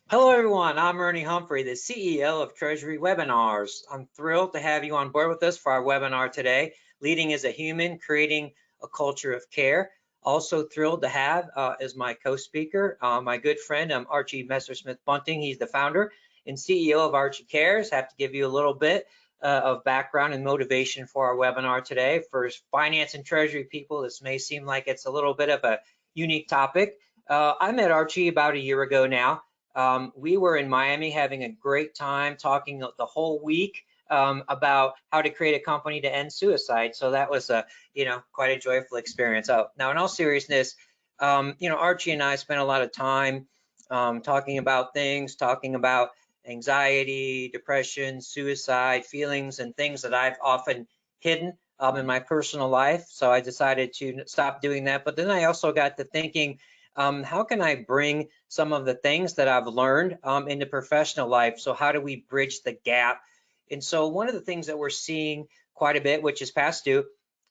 Hello, everyone. I'm Ernie Humphrey, the CEO of Treasury Webinars. I'm thrilled to have you on board with us for our webinar today, Leading as a Human, Creating a Culture of Care. Also thrilled to have as my co-speaker, my good friend, Archie Messersmith Bunting. He's the founder and CEO of Archie Cares. Have to give you a little bit of background and motivation for our webinar today. For finance and treasury people, this may seem like it's a little bit of a unique topic. I met Archie about a year ago now. We were in Miami having a great time talking the whole week about how to create a company to end suicide. So that was quite a joyful experience. Oh, now in all seriousness, Archie and I spent a lot of time talking about things, talking about anxiety, depression, suicide, feelings, and things that I've often hidden in my personal life. So I decided to stop doing that. But then I also got to thinking, how can I bring some of the things that I've learned into professional life? So how do we bridge the gap? And so one of the things that we're seeing quite a bit, which is past due,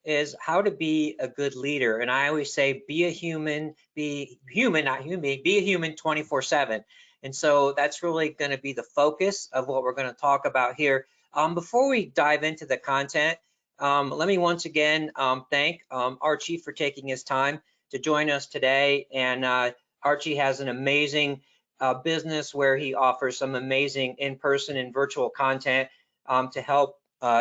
is how to be a good leader. And I always say, be a human, not human, be a human 24/7. And so that's really going to be the focus of what we're going to talk about here. Before we dive into the content, let me once again thank Archie for taking his time to join us today. And Archie has an amazing business where he offers some amazing in-person and virtual content to help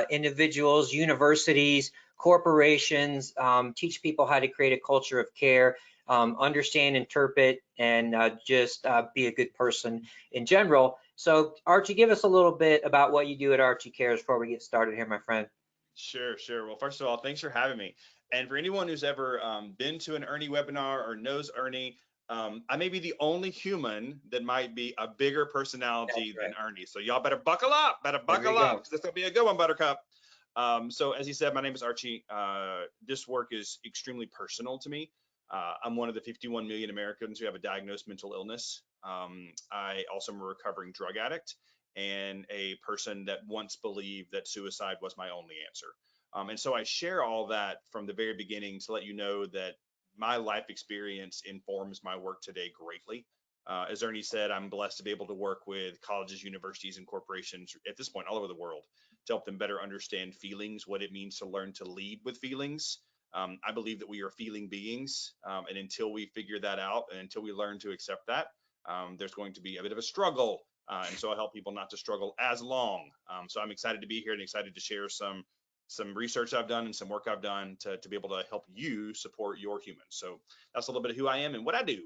individuals, universities, corporations teach people how to create a culture of care, understand, interpret, and just be a good person in general. So Archie, give us a little bit about what you do at Archie Cares before we get started here, my friend. Sure, sure. Well, first of all, thanks for having me. And for anyone who's ever been to an Ernie webinar or knows Ernie, I may be the only human that might be a bigger That's personality than right. Ernie. So y'all better buckle up, There we go. because this gonna be a good one, Buttercup. So as you said, my name is Archie. This work is extremely personal to me. I'm one of the 51 million Americans who have a diagnosed mental illness. I also am a recovering drug addict and a person that once believed that suicide was my only answer. And so I share all that from the very beginning to let you know that my life experience informs my work today greatly. As Ernie said, I'm blessed to be able to work with colleges, universities, and corporations at this point all over the world to help them better understand feelings, what it means to learn to lead with feelings. I believe that we are feeling beings, and until we figure that out and until we learn to accept that, there's going to be a bit of a struggle, and so I help people not to struggle as long. So I'm excited to be here and excited to share some research I've done and some work I've done to be able to help you support your humans. So that's a little bit of who I am and what I do.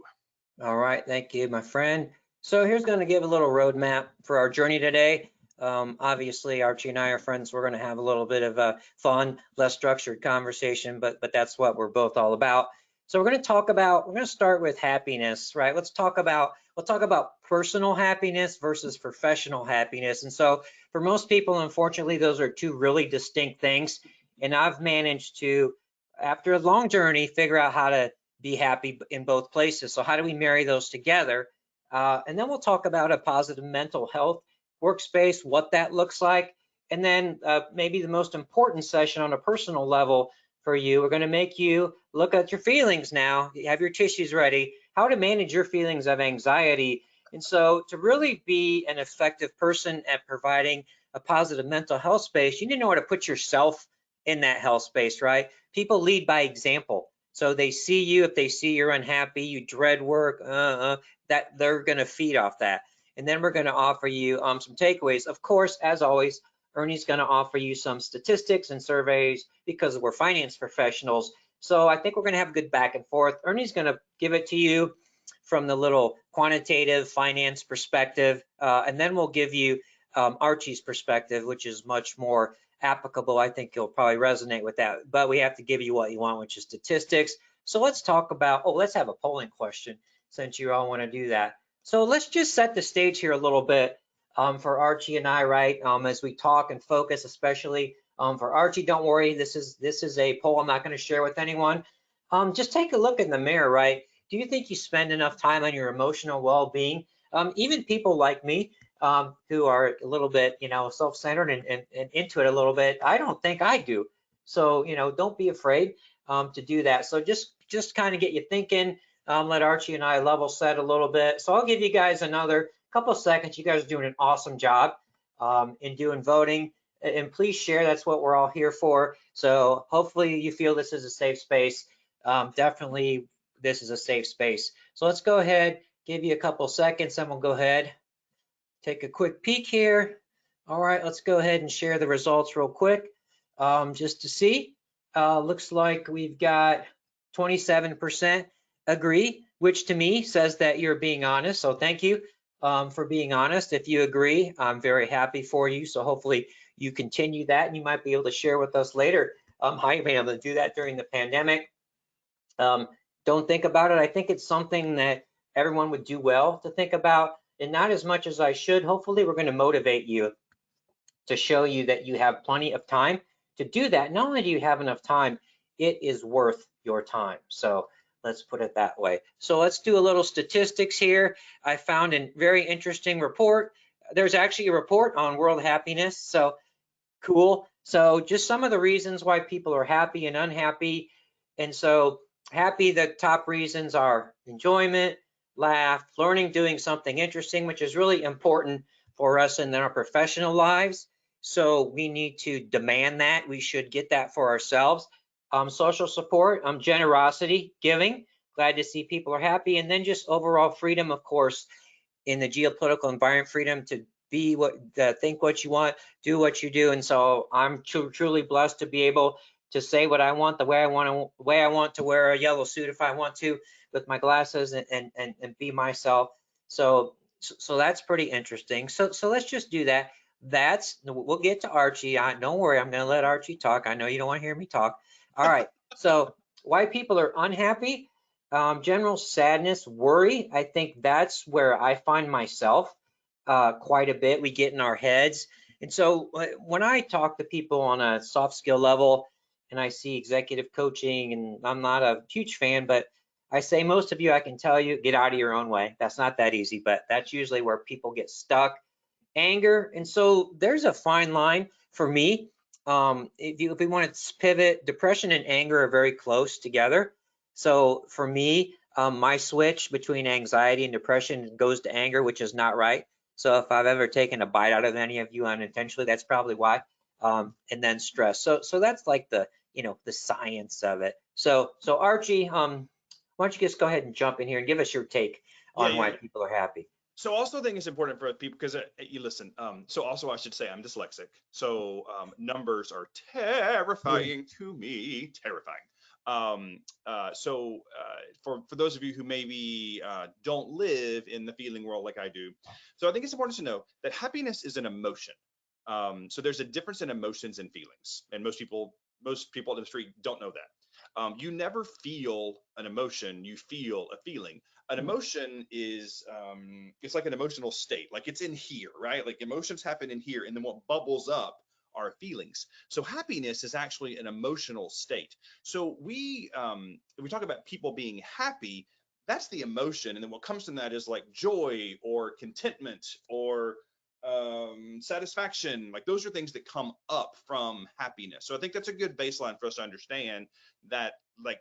All right, thank you, my friend. So here's going to give a little roadmap for our journey today. Obviously, Archie and I are friends. We're going to have a little bit of a fun, less structured conversation, but that's what we're both all about. So we're going to start with happiness, right? We'll talk about personal happiness versus professional happiness. And so for most people, unfortunately, those are two really distinct things. And I've managed to, after a long journey, figure out how to be happy in both places. So how do we marry those together? And then we'll talk about a positive mental health workspace, what that looks like. And then maybe the most important session on a personal level for you, we're going to make you look at your feelings now. You have your tissues ready, how to manage your feelings of anxiety. And so to really be an effective person at providing a positive mental health space, you need to know how to put yourself in that health space, right? People lead by example. So they see you, if they see you're unhappy, you dread work, that they're going to feed off that. And then we're going to offer you some takeaways. Of course, as always, Ernie's going to offer you some statistics and surveys because we're finance professionals. So I think we're going to have a good back and forth. Ernie's going to give it to you from the little quantitative finance perspective, and then we'll give you Archie's perspective, which is much more applicable. I think you'll probably resonate with that, but we have to give you what you want, which is statistics. So let's talk about, let's have a polling question since you all want to do that. So let's just set the stage here a little bit for Archie and I, right? As we talk and focus, especially for Archie, don't worry, this is a poll I'm not going to share with anyone. Just take a look in the mirror, right? Do you think you spend enough time on your emotional well-being? Even people like me, who are a little bit, self-centered and into it a little bit. I don't think I do. So, don't be afraid to do that. So just kind of get you thinking. Let Archie and I level set a little bit. So I'll give you guys another couple seconds. You guys are doing an awesome job in doing voting. And please share, that's what we're all here for. So hopefully you feel this is a safe space. Definitely this is a safe space. So let's go ahead, give you a couple seconds, and we'll go ahead, take a quick peek here. All right, let's go ahead and share the results real quick just to see. Looks like we've got 27% agree, which to me says that you're being honest. So thank you for being honest. If you agree, I'm very happy for you. So hopefully you continue that, and you might be able to share with us later how you've been able to do that during the pandemic. Don't think about it. I think it's something that everyone would do well to think about, and not as much as I should. Hopefully we're going to motivate you to show you that you have plenty of time to do that. Not only do you have enough time, it is worth your time. So let's put it that way. So let's do a little statistics here. I found a very interesting report. There's actually a report on world happiness. So cool. So just some of the reasons why people are happy and unhappy. And so happy, the top reasons are enjoyment, laugh, learning, doing something interesting, which is really important for us in our professional lives. So we need to demand that. We should get that for ourselves. Social support, generosity, giving. Glad to see people are happy. And then just overall freedom, of course, in the geopolitical environment, freedom to be what, think what you want, do what you do. And so I'm truly blessed to be able to say what I want, the way I want to wear a yellow suit if I want to, with my glasses, and be myself. So that's pretty interesting. So let's just do that. We'll get to Archie. Don't worry, I'm going to let Archie talk. I know you don't want to hear me talk. All right. So why people are unhappy? General sadness, worry. I think that's where I find myself quite a bit. We get in our heads. And so when I talk to people on a soft skill level and I see executive coaching, and I'm not a huge fan, but I say most of you, I can tell you, get out of your own way. That's not that easy, but that's usually where people get stuck. Anger. And so there's a fine line for me. If we want to pivot, depression and anger are very close together. So for me, my switch between anxiety and depression goes to anger, which is not right. So if I've ever taken a bite out of any of you unintentionally, that's probably why. And then stress. So that's like the science of it. So Archie, why don't you just go ahead and jump in here and give us your take on why people are happy? So also think it's important for people because you listen. So also I should say I'm dyslexic. So numbers are terrifying to me, terrifying. For those of you who maybe don't live in the feeling world like I do, so I think it's important to know that happiness is an emotion. So there's a difference in emotions and feelings, and most people in the street don't know that. You never feel an emotion, you feel a feeling. An emotion is it's like an emotional state, like it's in here, right? Like emotions happen in here, and then what bubbles up are feelings. So happiness is actually an emotional state. So if we talk about people being happy, that's the emotion, and then what comes from that is like joy or contentment or satisfaction. Like those are things that come up from happiness. So I think that's a good baseline for us to understand that. Like,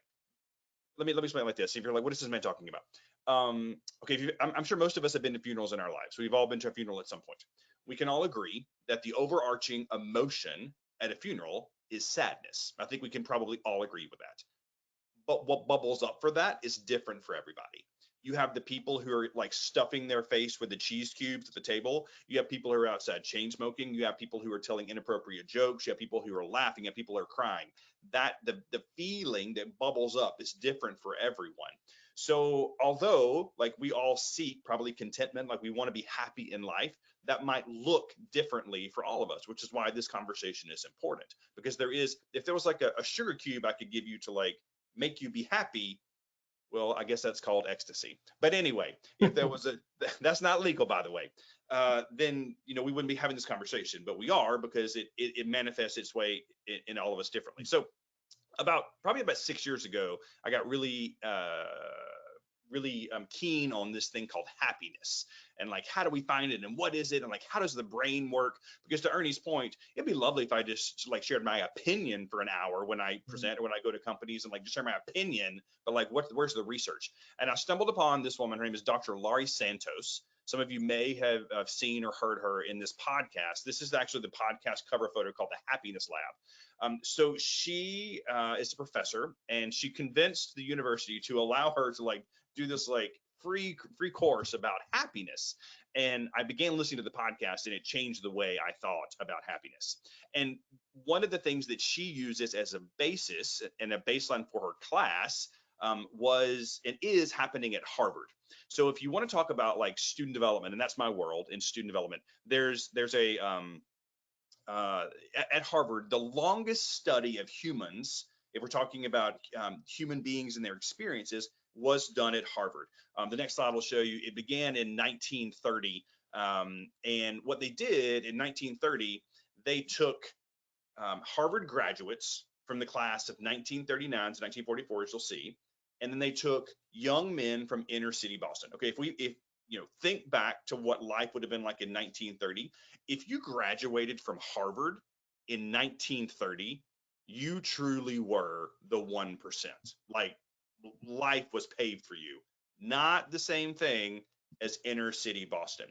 let me explain it like this. If you're like, what is this man talking about? Okay, I'm sure most of us have been to funerals in our lives. We've all been to a funeral at some point. We can all agree that the overarching emotion at a funeral is sadness. I think we can probably all agree with that. But what bubbles up for that is different for everybody. You have the people who are like stuffing their face with the cheese cubes at the table. You have people who are outside chain smoking. You have people who are telling inappropriate jokes. You have people who are laughing. You have people who are crying. That the feeling that bubbles up is different for everyone. So although like we all seek probably contentment, like we want to be happy in life, that might look differently for all of us, which is why this conversation is important. Because if there was like a sugar cube I could give you to like make you be happy, well, I guess that's called ecstasy. But anyway, if there was that's not legal, by the way, then we wouldn't be having this conversation, but we are, because it manifests its way in all of us differently. So probably about 6 years ago, I got really keen on this thing called happiness, and like, how do we find it, and what is it, and like, how does the brain work? Because to Ernie's point, it'd be lovely if I just like shared my opinion for an hour when I present or when I go to companies, and like just share my opinion, but like where's the research? And I stumbled upon this woman. Her name is Dr. Laurie Santos. Some of you may have seen or heard her in this podcast. This is actually the podcast cover photo called the Happiness Lab. So she is a professor, and she convinced the university to allow her to like do this like free course about happiness. And I began listening to the podcast, and it changed the way I thought about happiness. And one of the things that she uses as a basis and a baseline for her class was and is happening at Harvard. So if you want to talk about like student development, and that's my world in student development, there's a at Harvard, the longest study of humans, if we're talking about human beings and their experiences, was done at Harvard. The next slide will show you, it began in 1930. And what they did in 1930, they took Harvard graduates from the class of 1939 to 1944, as you'll see, and then they took young men from inner city Boston. Okay, if you know, think back to what life would have been like in 1930. If you graduated from Harvard in 1930, you truly were the 1%. Like life was paved for you. Not the same thing as inner city Boston.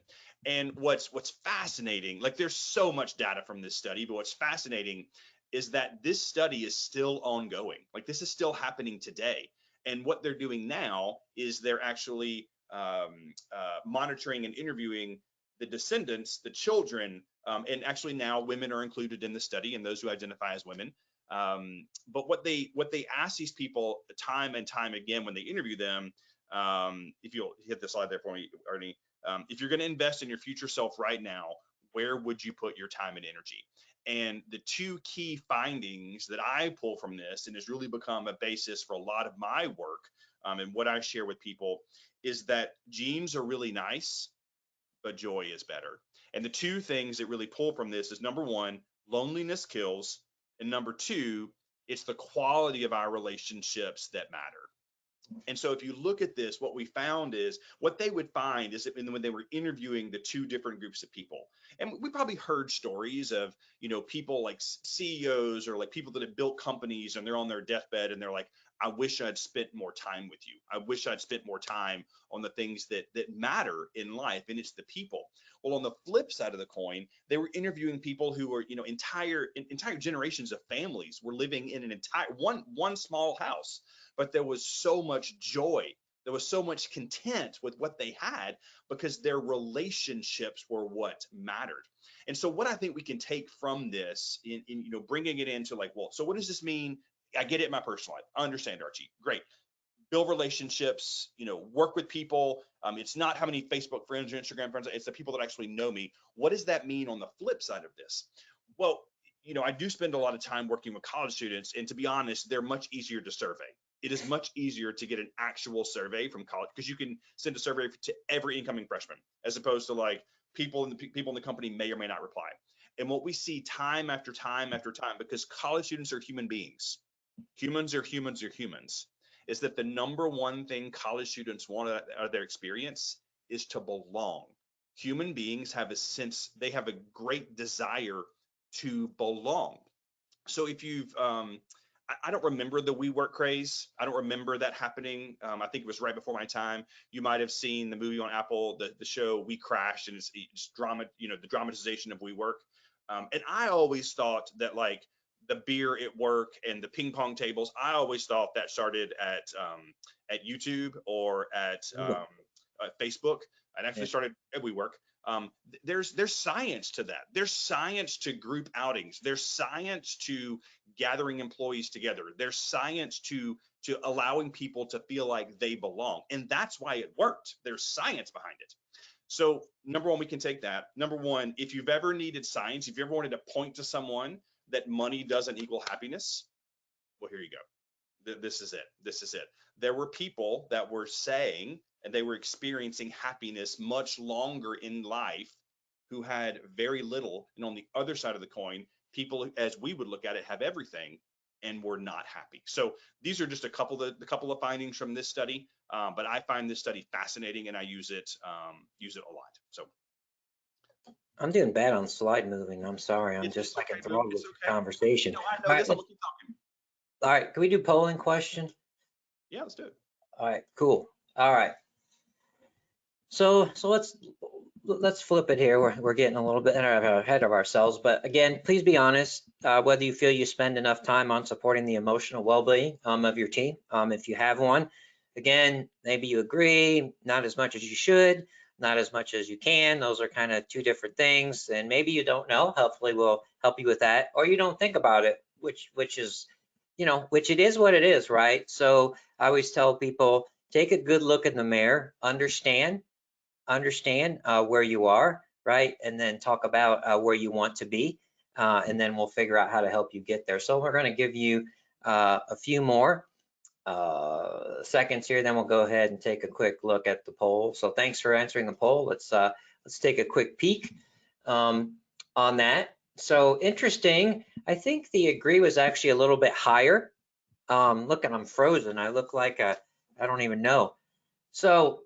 And what's fascinating, like there's so much data from this study, but what's fascinating is that this study is still ongoing. Like this is still happening today. And what they're doing now is they're actually monitoring and interviewing the descendants, the children, and actually now women are included in the study and those who identify as women. But what they ask these people time and time again when they interview them, if you'll hit the slide there for me, Ernie, if you're going to invest in your future self right now, where would you put your time and energy? And the two key findings that I pull from this, and has really become a basis for a lot of my work and what I share with people, is that genes are really nice, but joy is better. And the two things that really pull from this is number one, loneliness kills, and number two, it's the quality of our relationships that matter. And so if you look at this, what we found is what they would find is that when they were interviewing the two different groups of people, and we probably heard stories of, you know, people like CEOs or like people that have built companies and they're on their deathbed and they're like, I wish I'd spent more time with you. I wish I'd spent more time on the things that matter in life, and it's the people. Well, on the flip side of the coin, they were interviewing people who were, you know, entire generations of families were living in an entire one small house, but there was so much joy. There was so much content with what they had because their relationships were what mattered. And so what I think we can take from this in you know, bringing it into like, well, so what does this mean? I get it in my personal life. I understand, Archie. Great. Build relationships, you know, work with people. It's not how many Facebook friends or Instagram friends, it's the people that actually know me. What does that mean on the flip side of this? Well, you know, I do spend a lot of time working with college students, and to be honest, they're much easier to survey. It is much easier to get an actual survey from college because you can send a survey to every incoming freshman, as opposed to like people in the company may or may not reply. And what we see time after time after time, because college students are human beings, humans are humans are humans, is that the number one thing college students want out of their experience is to belong. Human beings have a sense, they have a great desire to belong. So if you've, I don't remember the WeWork craze. I don't remember that happening. I think it was right before my time. You might have seen the movie on Apple, the show We Crashed, and it's drama, you know, the dramatization of WeWork. And I always thought that like the beer at work and the ping pong tables, I always thought that started at YouTube or at Facebook, and actually started at WeWork. There's science to that. There's science to group outings. There's science to gathering employees together. There's science to allowing people to feel like they belong, and that's why it worked. There's science behind it. So number one, we can take that. Number one, if you've ever needed science, if you ever wanted to point to someone that money doesn't equal happiness, well, here you go. This is it. This is it. There were people that were saying, and they were experiencing happiness much longer in life who had very little. And on the other side of the coin, people, as we would look at it, have everything and were not happy. So these are just a couple of findings from this study. But I find this study fascinating, and I use it a lot. So I'm doing bad on slide moving. I'm sorry. I'm just like enthralled with the conversation. No, I know this. I'm keep talking. All right, can we do polling question? Yeah, let's do it. All right, cool. All right. So let's flip it here. We're getting a little bit ahead of ourselves, but again, please be honest, whether you feel you spend enough time on supporting the emotional well-being of your team, if you have one. Again, maybe you agree, not as much as you should, not as much as you can. Those are kind of two different things, and maybe you don't know. Hopefully, we'll help you with that, or you don't think about it, which is, which it is what it is, right? So I always tell people, take a good look in the mirror, understand where you are, right? And then talk about where you want to be. And then we'll figure out how to help you get there. So we're going to give you a few more seconds here, then we'll go ahead and take a quick look at the poll. So thanks for answering the poll. Let's take a quick peek on that. So interesting. I think the agree was actually a little bit higher. Look, and I'm frozen. I look like I don't even know. So,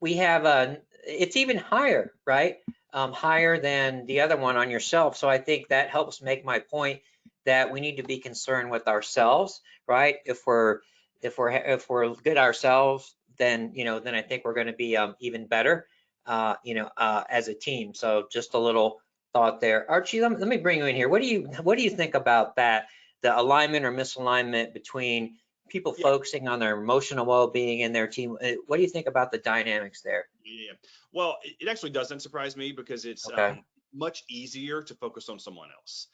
we have it's even higher, right? Higher than the other one on yourself. So I think that helps make my point that we need to be concerned with ourselves, right? If we're good ourselves, then I think we're going to be even better, as a team. So just a little thought there. Archie, let me bring you in here. What do you think about that? The alignment or misalignment between people Yeah, focusing on their emotional well-being and their team. What do you think about the dynamics there? yeah. Well, it actually doesn't surprise me because it's Okay. much easier to focus on someone else.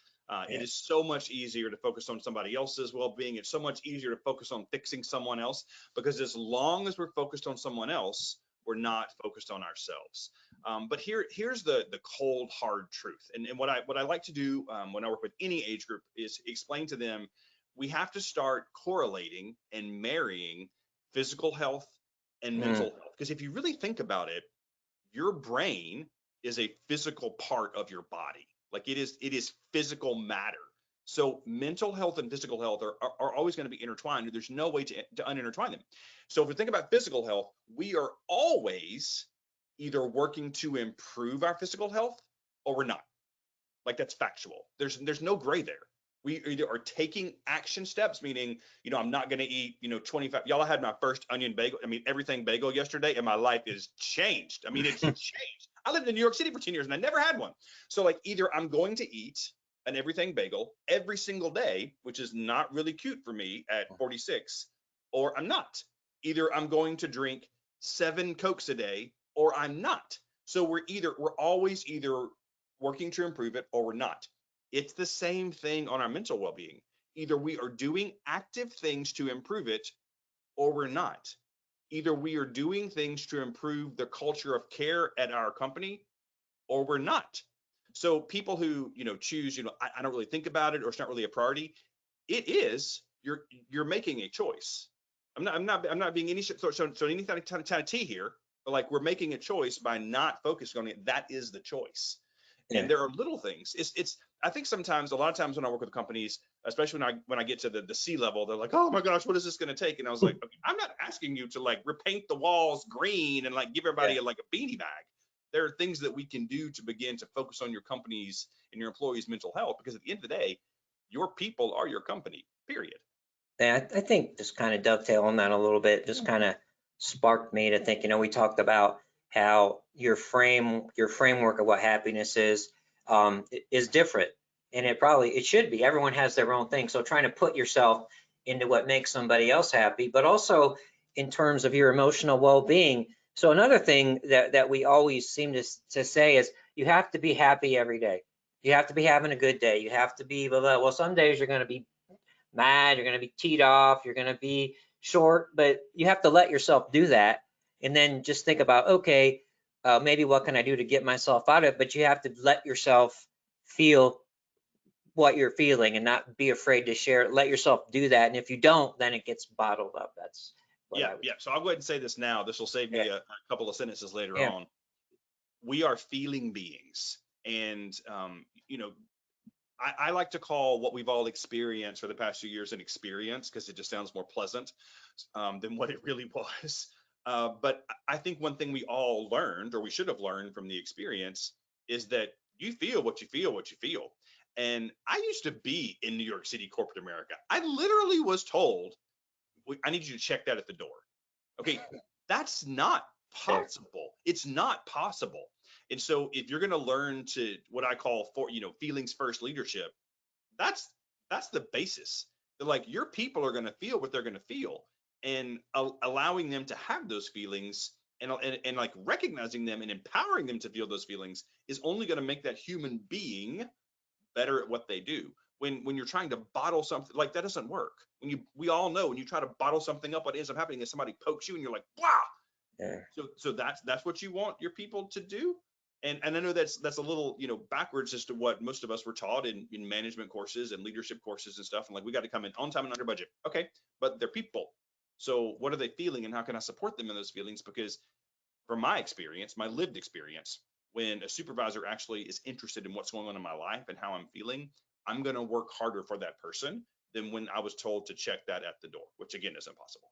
It Yeah. is so much easier to focus on somebody else's well-being. It's so much easier to focus on fixing someone else because as long as we're focused on someone else, we're not focused on ourselves. But here's the cold hard truth. And what I like to do when I work with any age group is explain to them we have to start correlating and marrying physical health and mental Mm, health. Because if you really think about it, your brain is a physical part of your body. Like it is physical matter. So mental health and physical health are always going to be intertwined. There's no way to unintertwine them. So if we think about physical health, we are always either working to improve our physical health or we're not. Like that's factual. There's no gray there. We either are taking action steps, meaning, I'm not going to eat, 25. Y'all, I had my first onion bagel. I mean, everything bagel yesterday, and my life is changed. I mean, it's changed. I lived in New York City for 10 years and I never had one. So, like, either I'm going to eat an everything bagel every single day, which is not really cute for me at 46, or I'm not. Either I'm going to drink 7 Cokes a day, or I'm not. So we're always either working to improve it or we're not. It's the same thing on our mental well being. Either we are doing active things to improve it or we're not. Either we are doing things to improve the culture of care at our company or we're not. So people who, choose, I don't really think about it or it's not really a priority. It is, you're making a choice. I'm not being any so any kind of tea here, but like we're making a choice by not focusing on it. That is the choice. And yeah. there are little things. It's I think sometimes a lot of times when I work with companies, especially when I get to the C level, they're like, oh my gosh, what is this going to take? And I was like, okay, I'm not asking you to like repaint the walls green and like give everybody Yeah. like a beanie bag. There are things that we can do to begin to focus on your company's and your employees' mental health because at the end of the day, your people are your company, period. Yeah, I think just kind of dovetail on that a little bit, just kind of sparked me to think, we talked about how your framework of what happiness is different. And it should be. Everyone has their own thing. So trying to put yourself into what makes somebody else happy, but also in terms of your emotional well-being. So another thing that we always seem to say is you have to be happy every day. You have to be having a good day. You have to be, blah, blah. Well, some days you're going to be mad, you're going to be teed off, you're going to be short, but you have to let yourself do that. And then just think about, okay, maybe what can I do to get myself out of it? But you have to let yourself feel what you're feeling and not be afraid to share it. Let yourself do that. And if you don't, then it gets bottled up. That's what Yeah, I would. yeah. So I'll go ahead and say this now. This will save Yeah. me a couple of sentences later Yeah. on. We are feeling beings. And, I like to call what we've all experienced for the past few years an experience because it just sounds more pleasant than what it really was. But I think one thing we all learned, or we should have learned from the experience, is that you feel what you feel, what you feel. And I used to be in New York City, corporate America. I literally was told, I need you to check that at the door. Okay. That's not There. possible. It's not possible. And so if you're going to learn to what I call feelings first leadership, that's the basis. That like your people are going to feel what they're going to feel, and allowing them to have those feelings and like recognizing them and empowering them to feel those feelings is only going to make that human being better at what they do. When you're trying to bottle something, like that doesn't work. We all know when you try to bottle something up, what ends up happening is somebody pokes you and you're like, wow. There. So that's what you want your people to do. And I know that's a little backwards as to what most of us were taught in management courses and leadership courses and stuff. And like we got to come in on time and under budget. Okay, but they're people. So what are they feeling and how can I support them in those feelings? Because from my experience, my lived experience, when a supervisor actually is interested in what's going on in my life and how I'm feeling, I'm going to work harder for that person than when I was told to check that at the door, which again is impossible.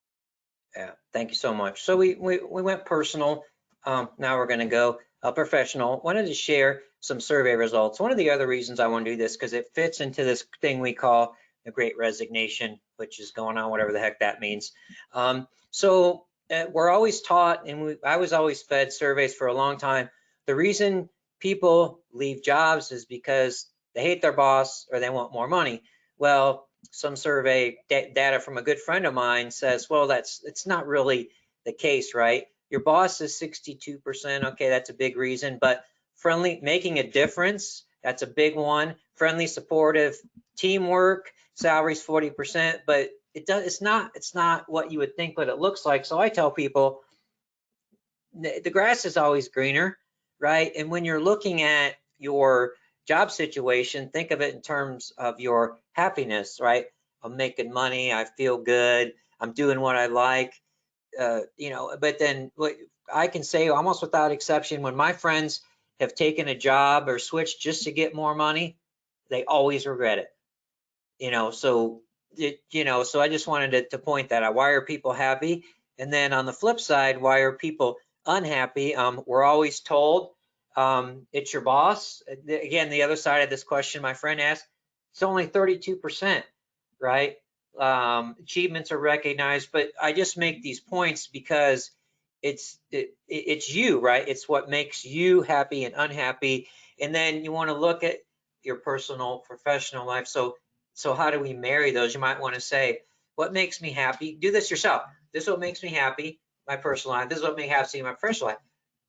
Yeah, thank you so much. So we went personal. Now we're going to go professional. Wanted to share some survey results. One of the other reasons I want to do this because it fits into this thing we call the Great Resignation, which is going on, whatever the heck that means. We're always taught, and I was always fed surveys for a long time. The reason people leave jobs is because they hate their boss or they want more money. Well, some survey data from a good friend of mine says, well, it's not really the case, right? Your boss is 62%. Okay, that's a big reason, but friendly, making a difference, that's a big one. Friendly, supportive, teamwork, salaries 40%, but it's not what you would think what it looks like. So I tell people the grass is always greener, right? And when you're looking at your job situation, think of it in terms of your happiness, right? I'm making money, I feel good, I'm doing what I like, but then what I can say almost without exception, when my friends have taken a job or switched just to get more money, they always regret it. So I just wanted to point that out. Why are people happy? And then on the flip side, why are people unhappy? We're always told it's your boss. Again, the other side of this question my friend asked, it's only 32%, right? Achievements are recognized, but I just make these points because it's you, right? It's what makes you happy and unhappy. And then you want to look at your personal, professional life. So how do we marry those? You might want to say, what makes me happy? Do this yourself. This is what makes me happy, my personal life. This is what makes me happy, my professional life.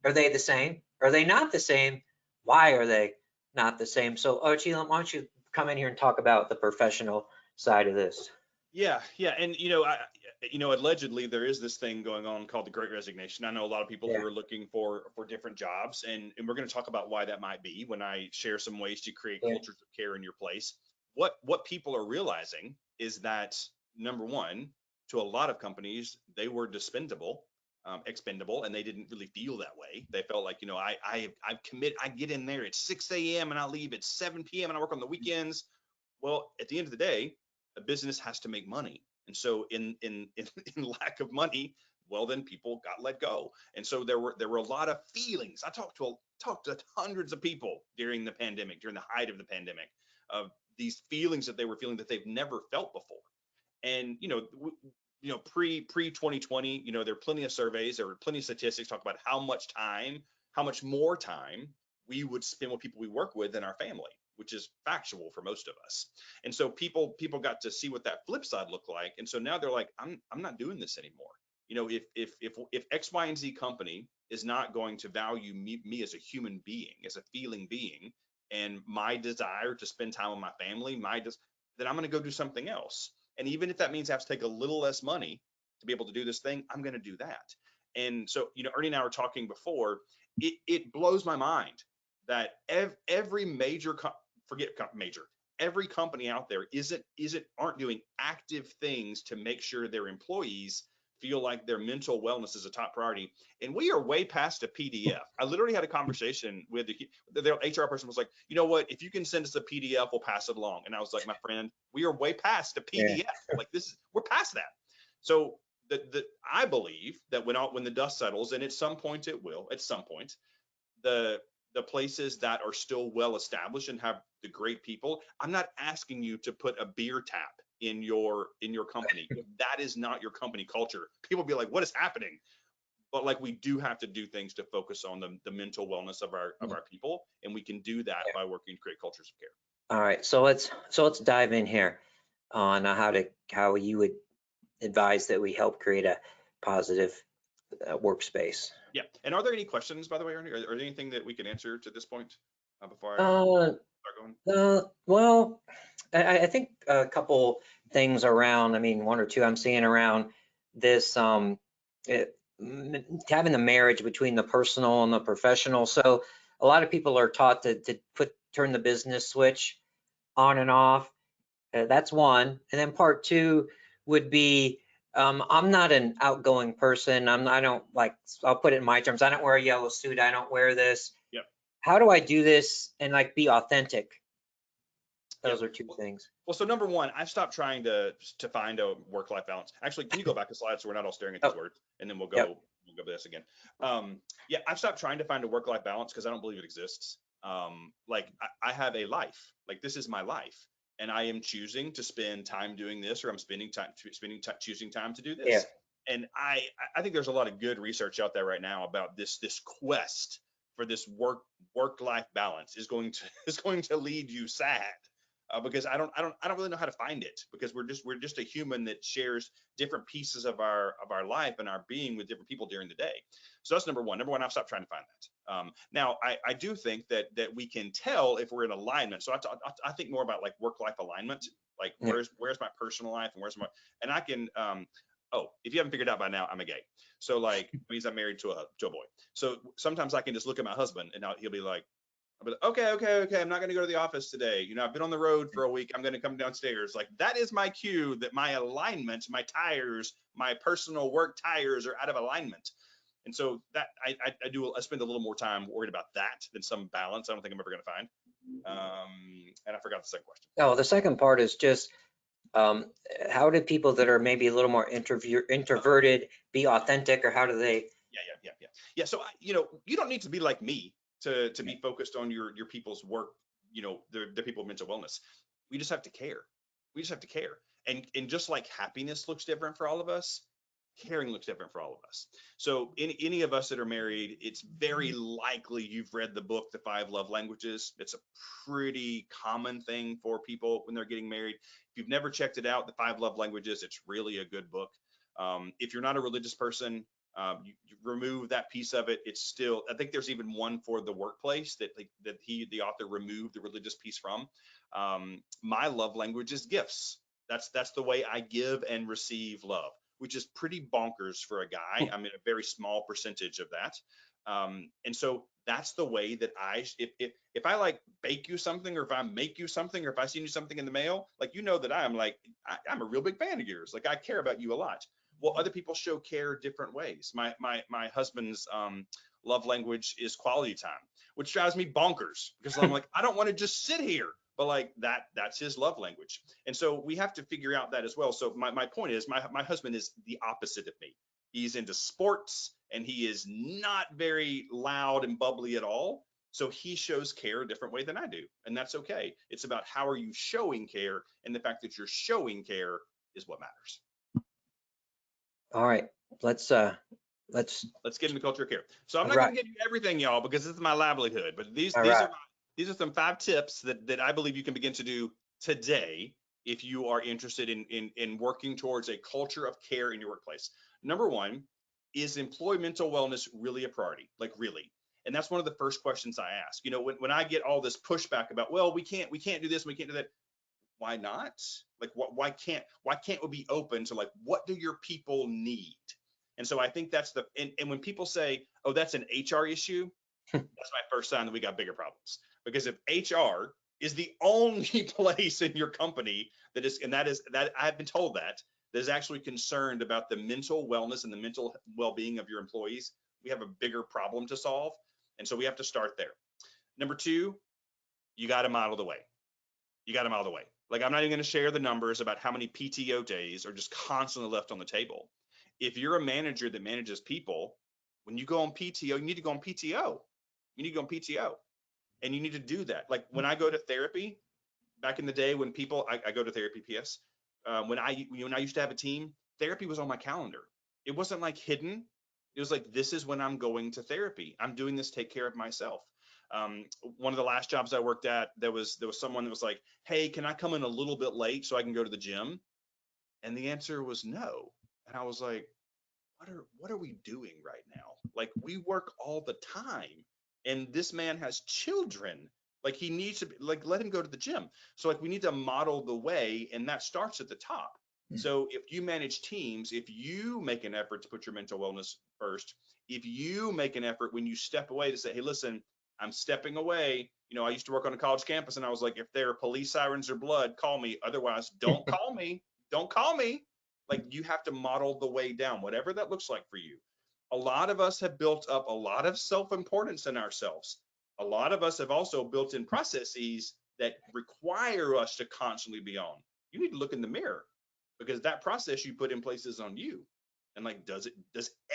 Are they the same? Are they not the same? Why are they not the same? So Archie, why don't you come in here and talk about the professional side of this? Yeah, and allegedly there is this thing going on called the Great Resignation. I know a lot of people who Yeah, are looking for different jobs, and we're going to talk about why that might be when I share some ways to create yeah, cultures of care in your place. What people are realizing is that number one, to a lot of companies, they were expendable, and they didn't really feel that way. They felt like, I commit, I get in there at 6 a.m. and I leave at 7 p.m. and I work on the weekends. Well, at the end of the day, a business has to make money. And so in lack of money, well, then people got let go. And so there were a lot of feelings. I talked to hundreds of people during the pandemic, during the height of the pandemic, of these feelings that they were feeling that they've never felt before. And pre 2020, there are plenty of surveys, there were plenty of statistics talk about how much more time we would spend with people we work with in our family, which is factual for most of us. And so people got to see what that flip side looked like. And so now they're like, I'm not doing this anymore. If X, Y, and Z company is not going to value me as a human being, as a feeling being, and my desire to spend time with my family, then I'm going to go do something else. And even if that means I have to take a little less money to be able to do this thing, I'm going to do that. And so, Ernie and I were talking before, it blows my mind that every major, forget major, every company out there aren't doing active things to make sure their employees feel like their mental wellness is a top priority. And we are way past a PDF. I literally had a conversation with the HR person was like, you know what, if you can send us a PDF, we'll pass it along. And I was like, my friend, we are way past a yeah, PDF. Like we're past that. So I believe that when the dust settles, and at some point it will, at some point, the places that are still well established and have the great people, I'm not asking you to put a beer tap in your company. If that is not your company culture, people be like, what is happening? but like we do have to do things to focus on the mental wellness of our people, and we can do that by working to create cultures of care. All right, so let's dive in here on how you would advise that we help create a positive workspace. Yeah. And are there any questions, by the way, Ernie? Or there anything that we can answer to this point before I Uh, start going? well, I think a couple things around, I mean, one or two I'm seeing around this, having the marriage between the personal and the professional. So a lot of people are taught to turn the business switch on and off. That's one. And then part two would be, I'm not an outgoing person. I don't like, I'll put it in my terms. I don't wear a yellow suit. I don't wear this. Yep. How do I do this and like be authentic? Those Yep. are two things. Well, so number one, I've stopped trying to find a work-life balance. Actually, can you go back a slide so we're not all staring at these words, and then we'll Yep. go with this again. Yeah, I've stopped trying to find a work-life balance because I don't believe it exists. Like I have a life. Like this is my life, and I am choosing to spend time doing this, or I'm choosing time to do this. Yeah. And I think there's a lot of good research out there right now about this quest for this work-life balance is going to lead you sad. Because I don't really know how to find it, because we're just a human that shares different pieces of our life and our being with different people during the day. So that's number one. I've stopped trying to find that. Now I do think that we can tell if we're in alignment. So I think more about like work-life alignment, like where's my personal life and and I can if you haven't figured out by now, I'm a gay. So like it means I'm married to a boy. So sometimes I can just look at my husband and he'll be like, okay, I'm not going to go to the office today. I've been on the road for a week. I'm going to come downstairs. Like that is my cue that my alignment, my tires, my personal work tires are out of alignment. And so that I spend a little more time worried about that than some balance I don't think I'm ever going to find. And I forgot the second question. Oh, the second part is just how do people that are maybe a little more introverted be authentic, or how do they? Yeah. So you don't need to be like me to be focused on your people's work, the people with mental wellness. We just have to care. And just like happiness looks different for all of us, caring looks different for all of us. So any of us that are married, it's very likely you've read the book The 5 Love Languages. It's a pretty common thing for people when they're getting married. If you've never checked it out, The 5 Love Languages, it's really a good book. If you're not a religious person, you remove that piece of it. It's still, I think there's even one for the workplace that the author removed the religious piece from. My love language is gifts. That's the way I give and receive love, which is pretty bonkers for a guy. I'm in a very small percentage of that. And so that's the way that if I like bake you something, or if I make you something, or if I send you something in the mail, like, that I'm a real big fan of yours. Like I care about you a lot. Well, other people show care different ways. My husband's love language is quality time, which drives me bonkers, because I'm like, I don't want to just sit here, but like that's his love language. And so we have to figure out that as well. So my point is, my husband is the opposite of me. He's into sports and he is not very loud and bubbly at all. So he shows care a different way than I do. And that's okay. It's about how are you showing care, and the fact that you're showing care is what matters. All right, let's get into culture of care. So I'm not going to give you everything, y'all, because this is my livelihood, but these are some 5 tips that I believe you can begin to do today if you are interested in working towards a culture of care in your workplace. Number 1, is employee mental wellness really a priority? Like really? And that's one of the first questions I ask. When I get all this pushback about, well, we can't do this, we can't do that. Why not? Like, why can't we be open to, like, what do your people need? And so I think that's and when people say, oh, that's an HR issue, that's my first sign that we got bigger problems. Because if HR is the only place in your company that I've been told that is actually concerned about the mental wellness and the mental well-being of your employees, we have a bigger problem to solve. And so we have to start there. Number 2, you got to model the way. Like, I'm not even going to share the numbers about how many PTO days are just constantly left on the table. If you're a manager that manages people, when you go on PTO, you need to go on PTO. And you need to do that. Like when I go to therapy, back in the day when people, I go to therapy, PS. When I used to have a team, therapy was on my calendar. It wasn't like hidden. It was like, this is when I'm going to therapy. I'm doing this to take care of myself. One of the last jobs I worked at, there was someone that was like, hey, can I come in a little bit late so I can go to the gym? And the answer was no. And I was like, what are we doing right now? Like, we work all the time, and this man has children. Like, he needs to be, like, let him go to the gym. So like, we need to model the way, and that starts at the top. So if you manage teams, if you make an effort to put your mental wellness first, if you make an effort when you step away to say, hey, listen, I'm stepping away. I used to work on a college campus, and I was like, if there are police sirens or blood, call me. Otherwise, don't call me. Don't call me. Like, you have to model the way down, whatever that looks like for you. A lot of us have built up a lot of self-importance in ourselves. A lot of us have also built in processes that require us to constantly be on. You need to look in the mirror, because that process you put in place is on you. And like, does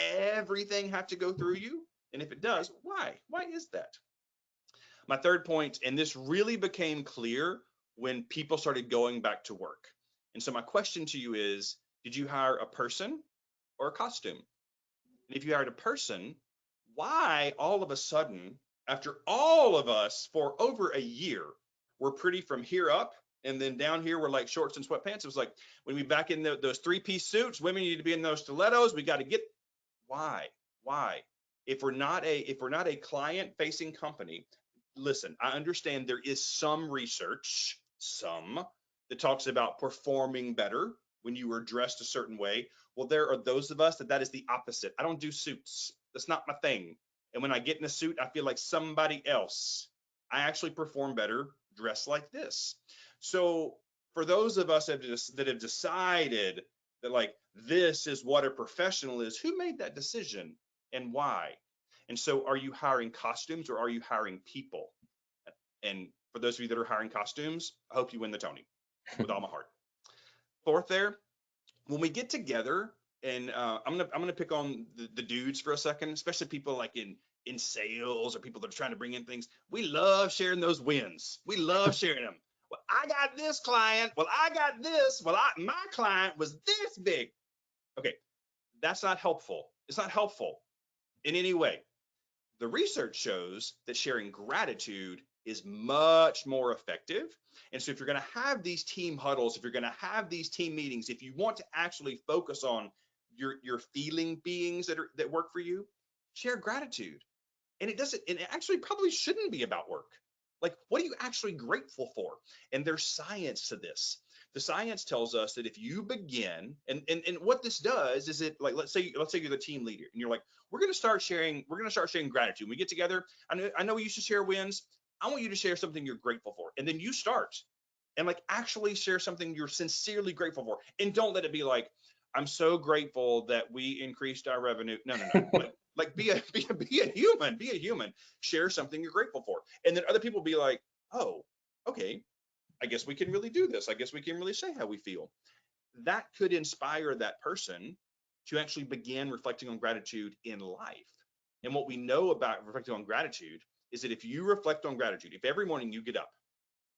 everything have to go through you? And if it does, why? Why is that? My third point, and this really became clear when people started going back to work. And so my question to you is, did you hire a person or a costume? And if you hired a person, why all of a sudden, after all of us for over a year, we're pretty from here up, and then down here we're like shorts and sweatpants? It was like, when we back in those three-piece suits, women need to be in those stilettos. We got to get, why? If we're not a client-facing company, listen, I understand there is some research, that talks about performing better when you are dressed a certain way. Well, there are those of us that is the opposite. I don't do suits. That's not my thing. And when I get in a suit, I feel like somebody else. I actually perform better dressed like this. So for those of us that have decided that, like, this is what a professional is, who made that decision and why? And so, are you hiring costumes or are you hiring people? And for those of you that are hiring costumes, I hope you win the Tony with all my heart. Fourth, there, when we get together, and I'm gonna pick on the dudes for a second, especially people like in sales or people that are trying to bring in things. We love sharing those wins. We love sharing them. Well, I got this client. Well, I got this. Well, my client was this big. Okay, that's not helpful. It's not helpful in any way. The research shows that sharing gratitude is much more effective. And so if you're going to have these team huddles, if you're going to have these team meetings, if you want to actually focus on your feeling beings that work for you, share gratitude. And it actually probably shouldn't be about work. Like, what are you actually grateful for? And there's science to this. The science tells us that if you begin, and what this does is, it, like, let's say you're the team leader and you're like, we're going to start sharing gratitude. When we get together, I know we used to share wins. I want you to share something you're grateful for. And then you start and, like, actually share something you're sincerely grateful for. And don't let it be like, I'm so grateful that we increased our revenue. No. Like, be a human. Share something you're grateful for. And then other people be like, oh, okay, I guess we can really do this. I guess we can really say how we feel. That could inspire that person to actually begin reflecting on gratitude in life. And what we know about reflecting on gratitude is that if you reflect on gratitude, if every morning you get up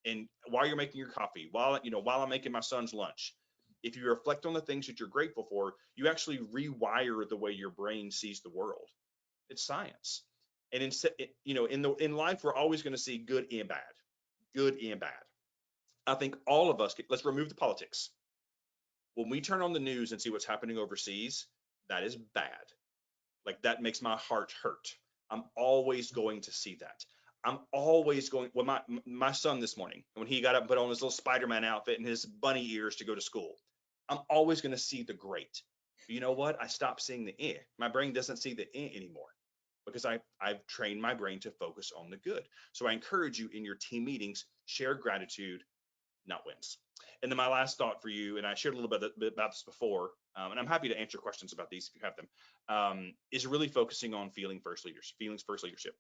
and while you're making your coffee, while I'm making my son's lunch, if you reflect on the things that you're grateful for, you actually rewire the way your brain sees the world. It's science. And in life, we're always going to see good and bad. I think all of us, let's remove the politics. When we turn on the news and see what's happening overseas, that is bad. Like, that makes my heart hurt. I'm always going to see that. I'm always going. Well, my son this morning, when he got up and put on his little Spider-Man outfit and his bunny ears to go to school, I'm always going to see the great. But you know what? I stopped seeing the eh. My brain doesn't see the eh anymore, because I've trained my brain to focus on the good. So I encourage you, in your team meetings, share gratitude, not wins. And then my last thought for you, and I shared a little bit about this before, and I'm happy to answer questions about these if you have them, is really focusing on feelings first leadership.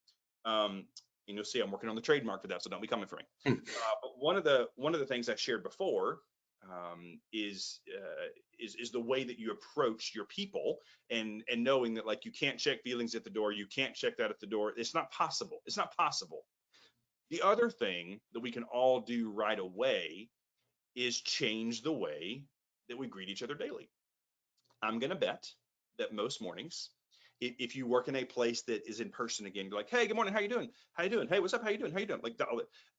And you'll see I'm working on the trademark for that, so don't be coming for me. But one of the things I shared before is the way that you approach your people, and knowing that, like, you can't check feelings at the door, you can't check that at the door. It's not possible. The other thing that we can all do right away is change the way that we greet each other daily. I'm going to bet that most mornings, If you work in a place that is in person again, you're like, hey, good morning, how you doing? How you doing? Hey, what's up? How you doing? How you doing? Like,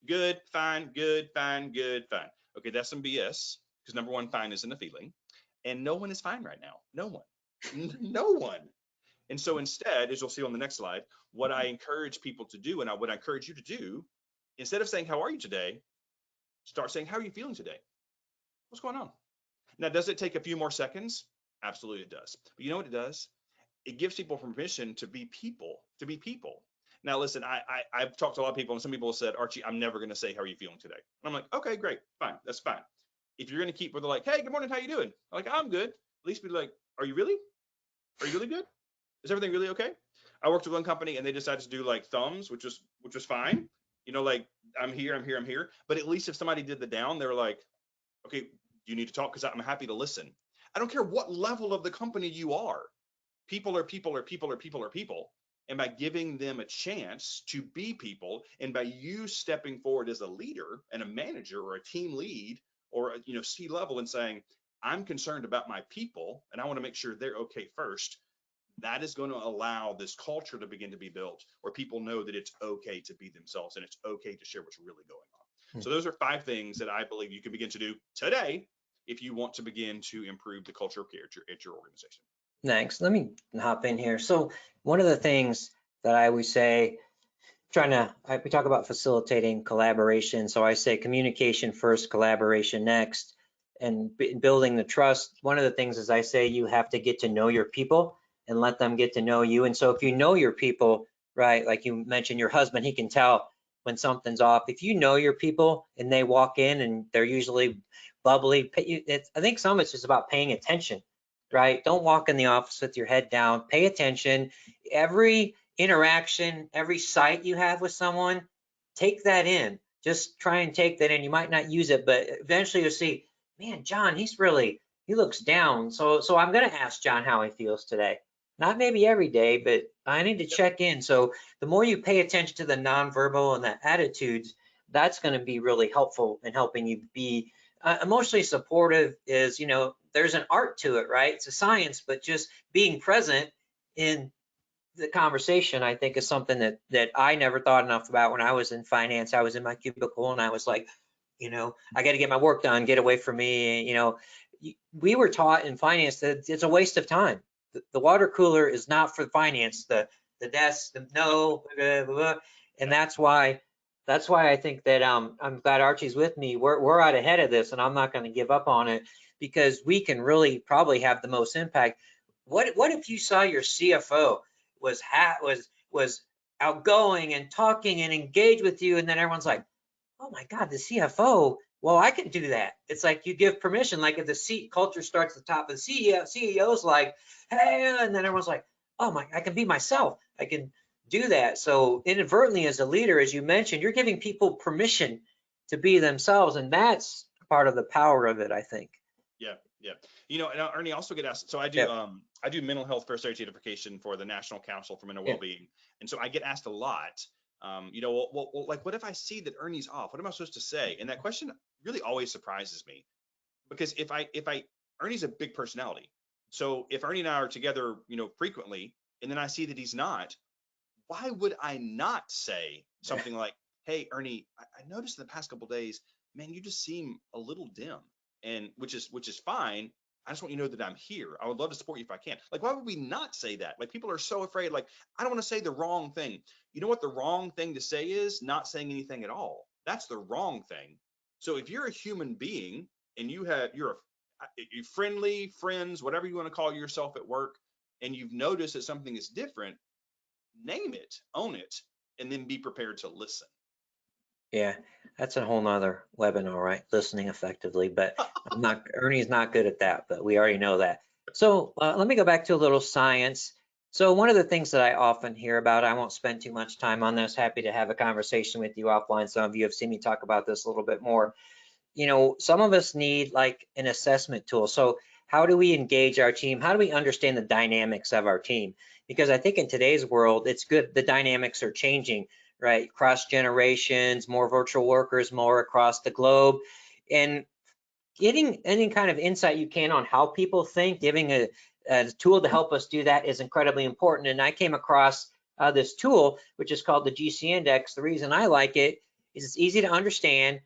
good, fine, good, fine, good, fine. Okay, that's some BS, because number one, fine isn't a feeling, and no one is fine right now. No one, no one. And so instead, as you'll see on the next slide, what I encourage people to do, and what I encourage you to do, instead of saying, how are you today? Start saying, how are you feeling today? What's going on? Now, does it take a few more seconds? Absolutely it does. But you know what it does? It gives people permission to be people, Now, listen, I've talked to a lot of people, and some people have said, Archie, I'm never going to say, how are you feeling today? And I'm like, okay, great, fine, that's fine. If you're going to keep where they're like, hey, good morning, how you doing? I'm like, I'm good. At least be like, are you really? Are you really good? Is everything really okay? I worked with one company and they decided to do like thumbs, which was fine. You know, like I'm here, I'm here, I'm here. But at least if somebody did the down, they were like, okay, you need to talk because I'm happy to listen. I don't care what level of the company you are. People are people are people are people are people. And by giving them a chance to be people, and by you stepping forward as a leader and a manager or a team lead or C-level and saying, I'm concerned about my people and I want to make sure they're okay first, that is going to allow this culture to begin to be built where people know that it's okay to be themselves and it's okay to share what's really going on. So those are 5 things that I believe you can begin to do today if you want to begin to improve the culture of care at your organization. Thanks. Let me hop in here. So one of the things that I always say, we talk about facilitating collaboration. So I say communication first, collaboration next, and building the trust. One of the things is I say you have to get to know your people and let them get to know you. And so if you know your people, right, like you mentioned your husband, he can tell when something's off. If you know your people and they walk in and they're usually bubbly, I think some of it's just about paying attention, right? Don't walk in the office with your head down. Pay attention. Every interaction, every sight you have with someone, take that in. Just try and take that in. You might not use it, but eventually you'll see, man, John, he looks down. So I'm going to ask John how he feels today. Not maybe every day, but I need to check in. So the more you pay attention to the nonverbal and the attitudes, that's going to be really helpful in helping you be emotionally supportive. Is, there's an art to it, right? It's a science, but just being present in the conversation, I think, is something that I never thought enough about when I was in finance. I was in my cubicle and I was like, I got to get my work done, get away from me. We were taught in finance that it's a waste of time. The water cooler is not for finance. The desk, no, blah, blah, blah. And that's why I think that I'm glad Archie's with me. We're out ahead of this, and I'm not going to give up on it because we can really probably have the most impact. What if you saw your CFO was outgoing and talking and engaged with you, and then everyone's like, oh my God, the CFO, well, I can do that. It's like you give permission. Like if the seat culture starts at the top of the CEO's like, hey, and then everyone's like, oh my, I can be myself. I can do that. So inadvertently as a leader, as you mentioned, you're giving people permission to be themselves. And that's part of the power of it, I think. Yeah. And Ernie, also get asked. So I do I do mental health first aid certification for the National Council for Mental Wellbeing, and so I get asked a lot. Like, what if I see that Ernie's off? What am I supposed to say? And that question really always surprises me, because if Ernie's a big personality, so if Ernie and I are together, frequently, and then I see that he's not, why would I not say something like, hey, Ernie, I noticed in the past couple of days, man, you just seem a little dim, and which is fine. I just want you to know that I'm here. I would love to support you if I can. Like, why would we not say that? Like, people are so afraid, like, I don't want to say the wrong thing. You know what the wrong thing to say is? Not saying anything at all. That's the wrong thing. So if you're a human being and you're friendly, friends, whatever you want to call yourself at work, and you've noticed that something is different, name it, own it, and then be prepared to listen. Yeah, that's a whole nother webinar, right? Listening effectively, but Ernie's not good at that, but we already know that. So let me go back to a little science. So one of the things that I often hear about, I won't spend too much time on this, happy to have a conversation with you offline. Some of you have seen me talk about this a little bit more. Some of us need like an assessment tool. So how do we engage our team? How do we understand the dynamics of our team? Because I think in today's world, it's good. The dynamics are changing, right? Cross generations, more virtual workers, more across the globe, and getting any kind of insight you can on how people think, giving a tool to help us do that is incredibly important. And I came across this tool, which is called the GC Index. The reason I like it is it's easy to understand.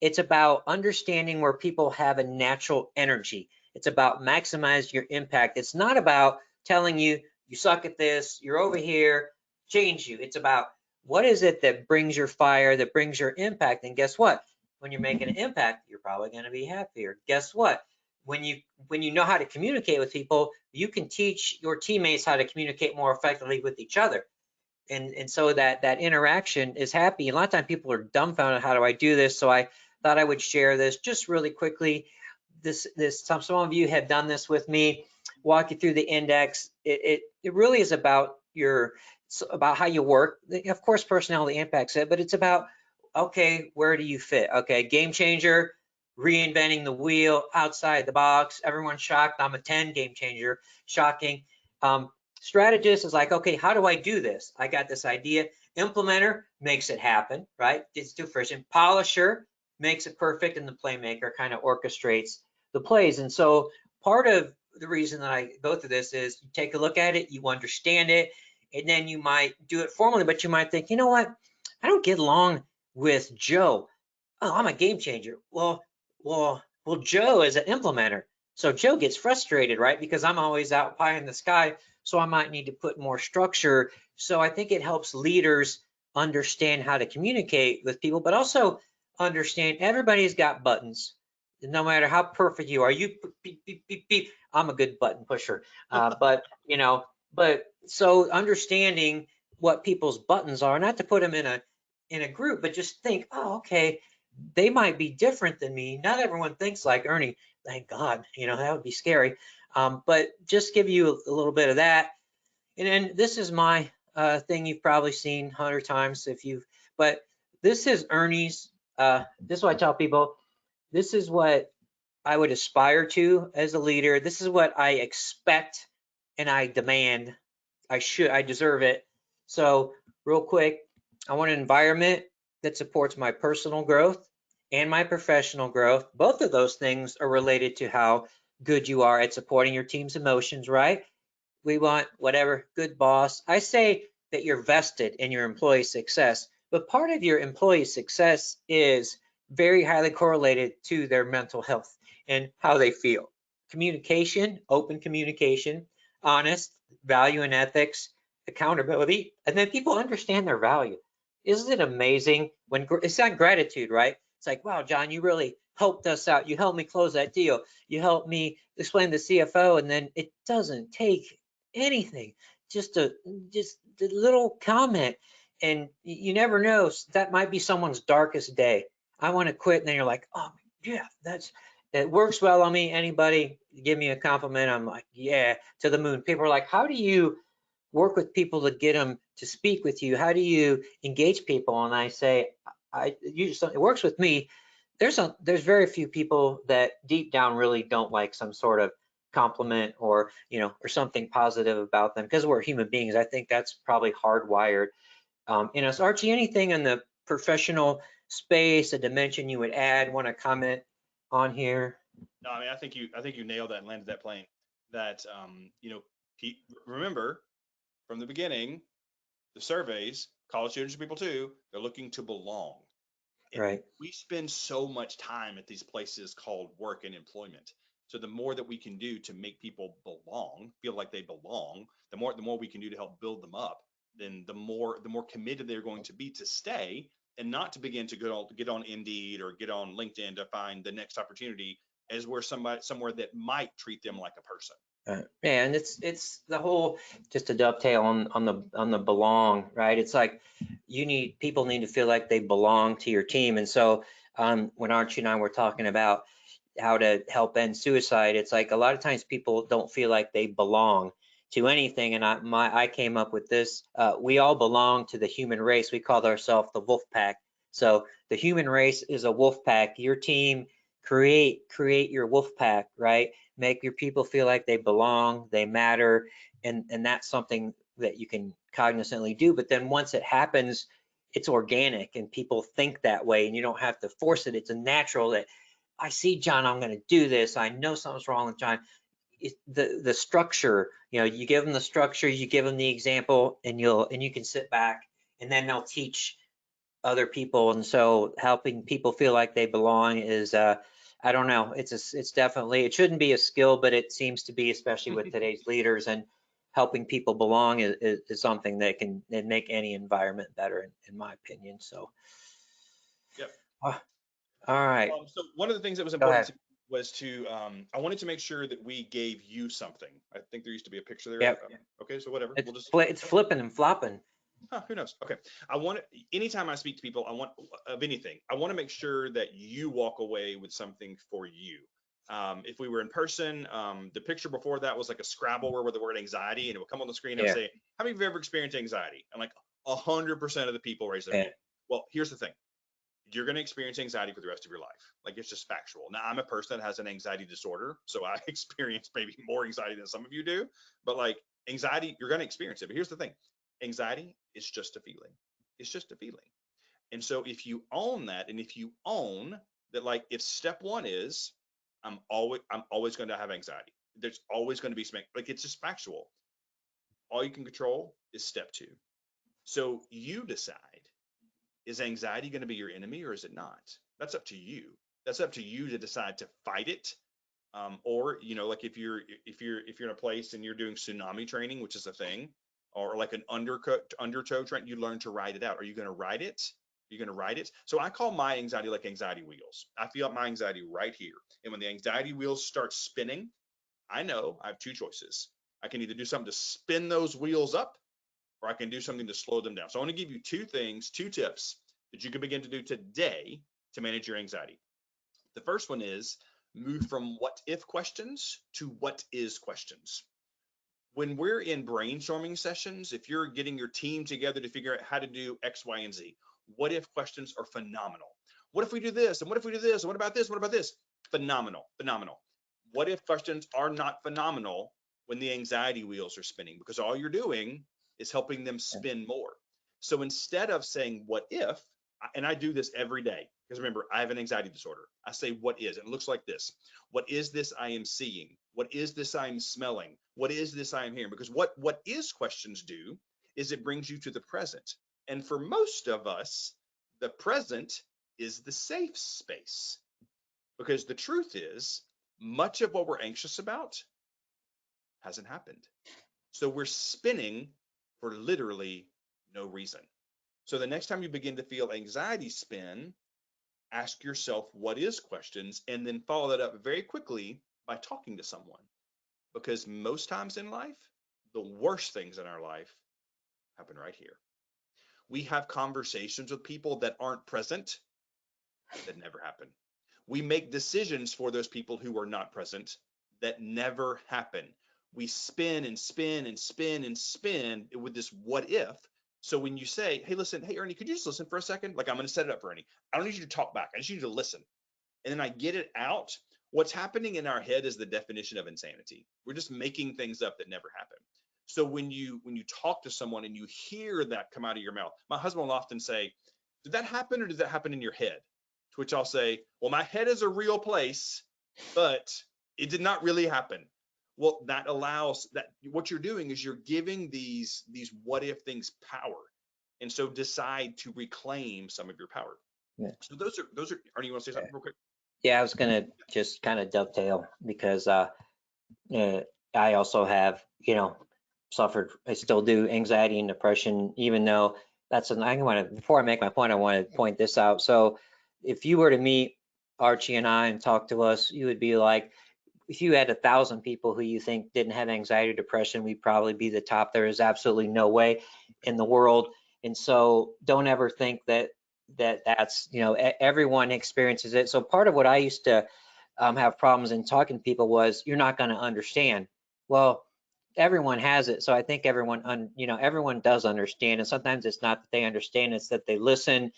It's about understanding where people have a natural energy. It's about maximizing your impact. It's not about telling you, you suck at this, you're over here, change you. It's about what is it that brings your fire, that brings your impact. And guess what? When you're making an impact, you're probably going to be happier. Guess what? When you know how to communicate with people, you can teach your teammates how to communicate more effectively with each other. And so that interaction is happy. And a lot of times people are dumbfounded, how do I do this? So I thought I would share this just really quickly. Some of you have done this with me, walk you through the index. It really is about about how you work. Of course, personality impacts it, but it's about, okay, where do you fit? Okay, game changer, reinventing the wheel, outside the box. Everyone's shocked. I'm a 10, game changer, shocking. Strategist is like, okay, how do I do this? I got this idea. Implementer makes it happen, right? It's too efficient. Polisher makes it perfect, and the playmaker kind of orchestrates the plays. And so part of the reason that I go through this is you take a look at it, you understand it, and then you might do it formally, but you might think, you know what? I don't get along with Joe. Oh, I'm a game changer. Well, Joe is an implementer. So Joe gets frustrated, right? Because I'm always out pie in the sky. So I might need to put more structure. So I think it helps leaders understand how to communicate with people, but also understand everybody's got buttons. No matter how perfect you are, beep, beep, beep, beep. I'm a good button pusher. But so understanding what people's buttons are, not to put them in a group, but just think, oh, okay, they might be different than me. Not everyone thinks like Ernie. Thank God, that would be scary. But just give you a little bit of that. And then this is my thing you've probably seen 100 times but this is Ernie's. This is what I tell people. This is what I would aspire to as a leader. This is what I expect and I demand. I deserve it. So real quick, I want an environment that supports my personal growth and my professional growth. Both of those things are related to how good you are at supporting your team's emotions, right? We want whatever good boss. I say that you're vested in your employee success, but part of your employee success is very highly correlated to their mental health and how they feel. Communication, open communication, honest, value and ethics, accountability, and then people understand their value. Isn't it amazing when it's not gratitude, right? It's like, wow, John, you really helped us out. You helped me close that deal. You helped me explain the CFO, and then it doesn't take anything, just a little comment, and you never know, that might be someone's darkest day. I want to quit, and then you're like, oh yeah, it works well on me. Anybody give me a compliment, I'm like, yeah, to the moon. People are like, how do you work with people to get them to speak with you? How do you engage people? And I say, it works with me. There's very few people that deep down really don't like some sort of compliment or something positive about them, because we're human beings. I think that's probably hardwired in us. Archie, anything in the professional space, a dimension you would add, want to comment on here? No, I mean, I think you nailed that and landed that plane. That remember from the beginning, the surveys, college students are people too. They're looking to belong. And right. We spend so much time at these places called work and employment. So the more that we can do to make people belong, feel like they belong, the more we can do to help build them up, then the more committed they're going to be to stay, and not to begin to get on Indeed or get on LinkedIn to find the next opportunity as where somewhere that might treat them like a person. Yeah, and it's the whole, just to dovetail on the belong, right? It's like people need to feel like they belong to your team. And so when Archie and I were talking about how to help end suicide, it's like a lot of times people don't feel like they belong to anything. And I came up with this. We all belong to the human race. We call ourselves the wolf pack. So the human race is a wolf pack. Your team, create your wolf pack, right? Make your people feel like they belong, they matter, and that's something that you can cognizantly do. But then once it happens, it's organic and people think that way, and you don't have to force it. It's a natural that I see John, I'm going to do this. I know something's wrong with John. the structure, you give them the structure, you give them the example, and you can sit back, and then they'll teach other people. And so helping people feel like they belong is, I don't know, it's definitely, it shouldn't be a skill, but it seems to be, especially with today's leaders, and helping people belong is something that can make any environment better, in my opinion. So, Yep. all right, So one of the things that was go important ahead. to me was to, I wanted to make sure that we gave you something. I think there used to be a picture there. Yep. Okay, so whatever. It's We'll just, it's flipping and flopping. who knows? Okay. I want to, anytime I speak to people, I want of anything, I want to make sure that you walk away with something for you. If we were in person, the picture before that was like a Scrabble where with the word anxiety, and it would come on the screen and Yeah. say, how many of you have ever experienced anxiety? And like 100% of the people raise their Yeah. hand. Well, here's the thing. You're going to experience anxiety for the rest of your life. Like, it's just factual. Now, I'm a person that has an anxiety disorder, so I experience maybe more anxiety than some of you do. But like anxiety, you're going to experience it. But here's the thing. Anxiety is just a feeling. It's just a feeling. And so if you own that, and if you own that, like if step one is I'm always going to have anxiety. There's always going to be some, like, it's just factual. All you can control is step two. So you decide, is anxiety going to be your enemy or is it not? That's up to you. That's up to you to decide to fight it. Or, like if you're in a place and you're doing tsunami training, which is a thing, or like an undertow training, you learn to ride it out. Are you going to ride it? You're going to ride it. So I call my anxiety like anxiety wheels. I feel my anxiety right here. And when the anxiety wheels start spinning, I know I have two choices. I can either do something to spin those wheels up, or I can do something to slow them down. So I want to give you two tips that you can begin to do today to manage your anxiety. The first one is move from what if questions to what is questions. When we're in brainstorming sessions, if you're getting your team together to figure out how to do X, Y, and Z, what if questions are phenomenal. What if we do this? And what if we do this? And what about this? What about this? Phenomenal, phenomenal. What if questions are not phenomenal when the anxiety wheels are spinning? Because all you're doing is helping them spin more. So instead of saying what if, and I do this every day, because remember, I have an anxiety disorder. I say what is, and it looks like this. What is this I am seeing? What is this I am smelling? What is this I am hearing? Because what is questions do is it brings you to the present. And for most of us, the present is the safe space. Because the truth is, much of what we're anxious about hasn't happened. So we're spinning for literally no reason. So the next time you begin to feel anxiety spin, ask yourself what is questions, and then follow that up very quickly by talking to someone. Because most times in life, the worst things in our life happen right here. We have conversations with people that aren't present that never happen. We make decisions for those people who are not present that never happen. We spin and spin and spin and spin with this what if. So when you say, hey, listen, hey, Ernie, could you just listen for a second? Like, I'm going to set it up for Ernie. I don't need you to talk back. I just need you to listen. And then I get it out. What's happening in our head is the definition of insanity. We're just making things up that never happen. So when you talk to someone and you hear that come out of your mouth, my husband will often say, did that happen or did that happen in your head? To which I'll say, well, my head is a real place, but it did not really happen. Well, that allows that what you're doing is you're giving these what if things power. And so decide to reclaim some of your power. Yeah. So those are Arnie, you want to say something real quick? Yeah, I was gonna just kind of dovetail because I also have, suffered, I still do anxiety and depression, even though I want to, before I make my point, I want to point this out. So if you were to meet Archie and I and talk to us, you would be like, if you had 1,000 people who you think didn't have anxiety or depression, we'd probably be the top. There is absolutely no way in the world. And so don't ever think that's, everyone experiences it. So part of what I used to have problems in talking to people was, you're not going to understand. Well, everyone has it. So I think everyone does understand. And sometimes it's not that they understand, it's that they listen.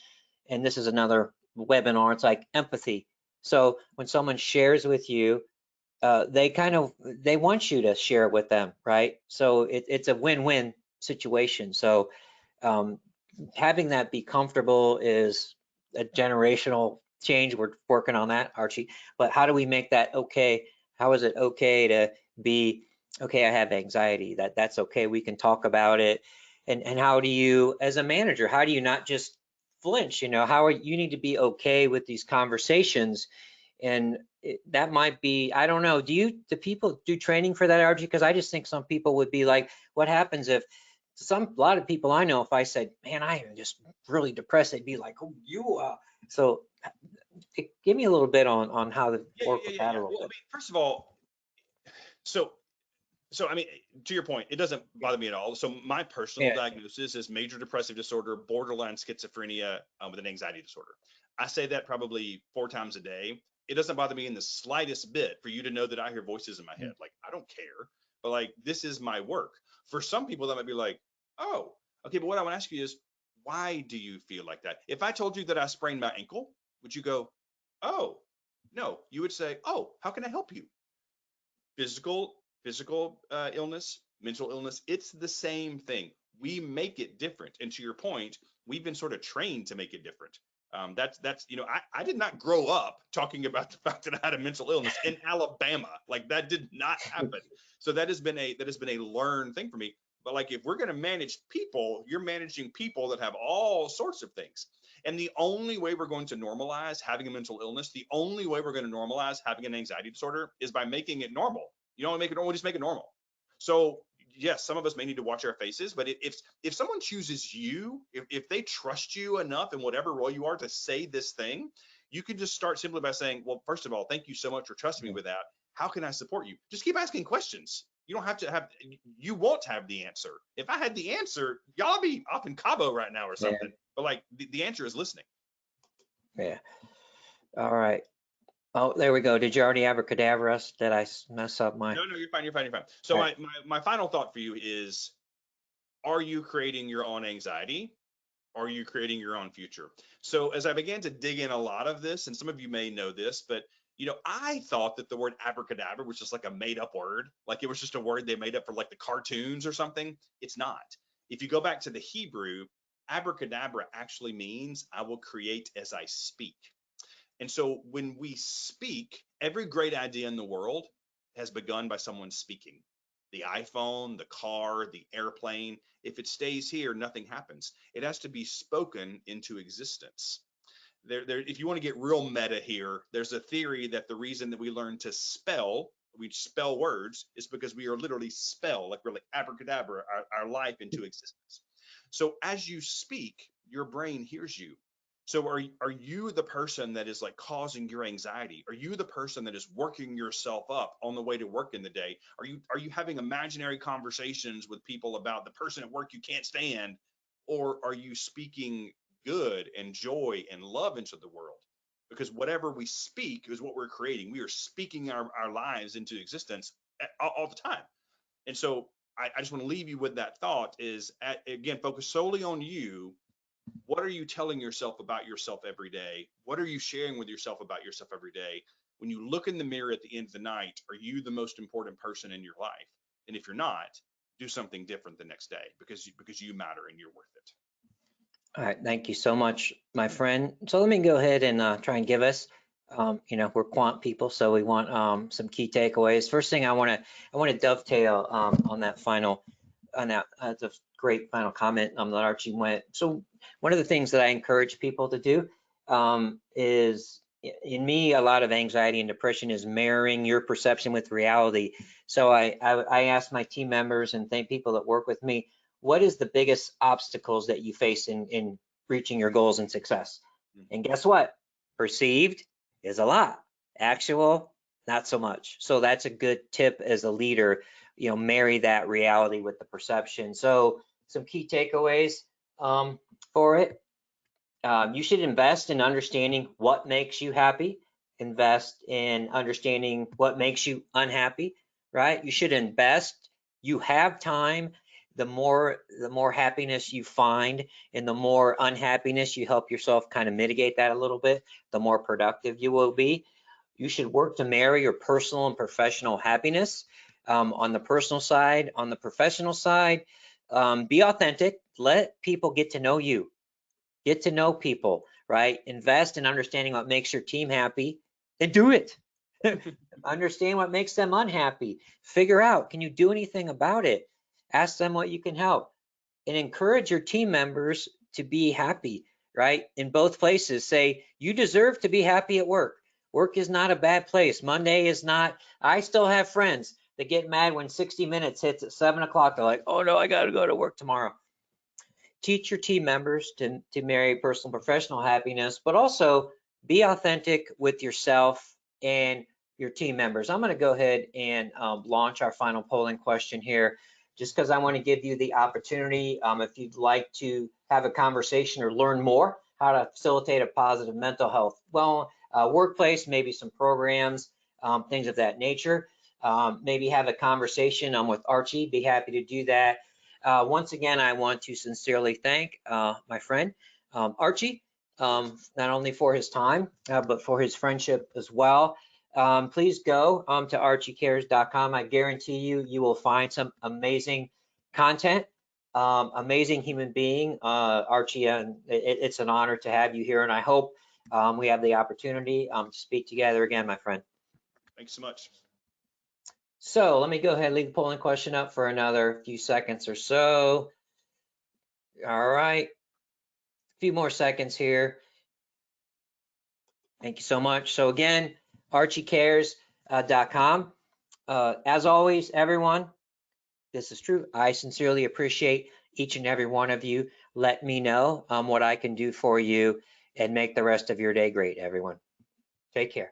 And this is another webinar. It's like empathy. So when someone shares with you, they want you to share it with them, right? So it's a win-win situation. So having that be comfortable is a generational change. We're working on that, Archie. But how do we make that okay? How is it okay to be, okay, I have anxiety, that's okay, we can talk about it. And how do you, as a manager, how do you not just flinch? How are you need to be okay with these conversations. And that might be, I don't know, do people do training for that, RG? Because I just think some people would be like, what happens if a lot of people I know, if I said, man, I am just really depressed, they'd be like, oh, you are. So give me a little bit on how to work with that a little Well, I bit. mean, first of all, so I mean, to your point, it doesn't bother me at all. So my personal Yeah. diagnosis is major depressive disorder, borderline schizophrenia, with an anxiety disorder. I say that probably 4 times a day. It doesn't bother me in the slightest bit for you to know that I hear voices in my head. Like, I don't care, but like, this is my work. For some people, that might be like, oh, okay. But what I want to ask you is, why do you feel like that? If I told you that I sprained my ankle, would you go, oh, no? You would say, oh, how can I help you? Physical illness, mental illness, it's the same thing. We make it different. And to your point, we've been sort of trained to make it different. That's I did not grow up talking about the fact that I had a mental illness in Alabama. Like, that did not happen. So that has been a learned thing for me. But like, if we're going to manage people, you're managing people that have all sorts of things. And the only way we're going to normalize having a mental illness, the only way we're going to normalize having an anxiety disorder is by making it normal. You don't make it normal, just make it normal. So yes, some of us may need to watch our faces, but if someone chooses you, if they trust you enough in whatever role you are to say this thing, you can just start simply by saying, well, first of all, thank you so much for trusting me with that. How can I support you? Just keep asking questions. You don't have to have, you won't have the answer. If I had the answer, y'all be up in Cabo right now or Yeah. something. But like, the answer is listening. Yeah. All right. Oh, there we go. Did you already abracadabra us? Did I mess up my? No, you're fine. You're fine. You're fine. So All right. my final thought for you is, are you creating your own anxiety? Are you creating your own future? So as I began to dig in a lot of this, and some of you may know this, but I thought that the word abracadabra was just like a made up word, like it was just a word they made up for like the cartoons or something. It's not. If you go back to the Hebrew, abracadabra actually means I will create as I speak. And so when we speak, every great idea in the world has begun by someone speaking. The iPhone, the car, the airplane, if it stays here, nothing happens. It has to be spoken into existence. If you want to get real meta here, there's a theory that the reason that we spell words, is because we are literally like we're like abracadabra, our life into existence. So as you speak, your brain hears you. So are you the person that is like causing your anxiety? Are you the person that is working yourself up on the way to work in the day? Are you having imaginary conversations with people about the person at work you can't stand? Or are you speaking good and joy and love into the world? Because whatever we speak is what we're creating. We are speaking our lives into existence all the time. And so I just want to leave you with that thought is, again, focus solely on you. What are you telling yourself about yourself every day? What are you sharing with yourself about yourself every day? When you look in the mirror at the end of the night, are you the most important person in your life? And if you're not, do something different the next day, because you matter and you're worth it. All right. Thank you so much, my friend. So let me go ahead and try and give us, we're quant people, so we want some key takeaways. First thing I want to dovetail on that that's a great final comment that Archie went. So one of the things that I encourage people to do is, in me, a lot of anxiety and depression is mirroring your perception with reality. So I ask my team members and thank people that work with me, what is the biggest obstacles that you face in reaching your goals and success? And guess what? Perceived is a lot. Actual, not so much. So that's a good tip as a leader, marry that reality with the perception. So some key takeaways for it. You should invest in understanding what makes you happy, invest in understanding what makes you unhappy, right? You should invest. You have time. The more happiness you find and the more unhappiness you help yourself kind of mitigate that a little bit, the more productive you will be. You should work to marry your personal and professional happiness. On the personal side, on the professional side, be authentic. Let people get to know you. Get to know people, right? Invest in understanding what makes your team happy, and do it. Understand what makes them unhappy. Figure out, can you do anything about it? Ask them what you can help, and encourage your team members to be happy, right? In both places, say, you deserve to be happy at work. Work is not a bad place. Monday is not. I still have friends that get mad when 60 minutes hits at 7 o'clock. They're like, oh no, I got to go to work tomorrow. Teach your team members to marry personal and professional happiness, but also be authentic with yourself and your team members. I'm going to go ahead and launch our final polling question here, just because I want to give you the opportunity, if you'd like to have a conversation or learn more how to facilitate a positive mental health workplace, maybe some programs, things of that nature. Maybe have a conversation with Archie. Be happy to do that. Once again, I want to sincerely thank my friend Archie, not only for his time, but for his friendship as well. Please go to archiecares.com. I guarantee you will find some amazing content, amazing human being, Archie, and it's an honor to have you here. And I hope we have the opportunity to speak together again, my friend. Thanks so much. So let me go ahead and leave the polling question up for another few seconds or so. All right, a few more seconds here. Thank you so much. So again, archiecares.com. As always, everyone, this is true. I sincerely appreciate each and every one of you. Let me know what I can do for you and make the rest of your day great, everyone. Take care.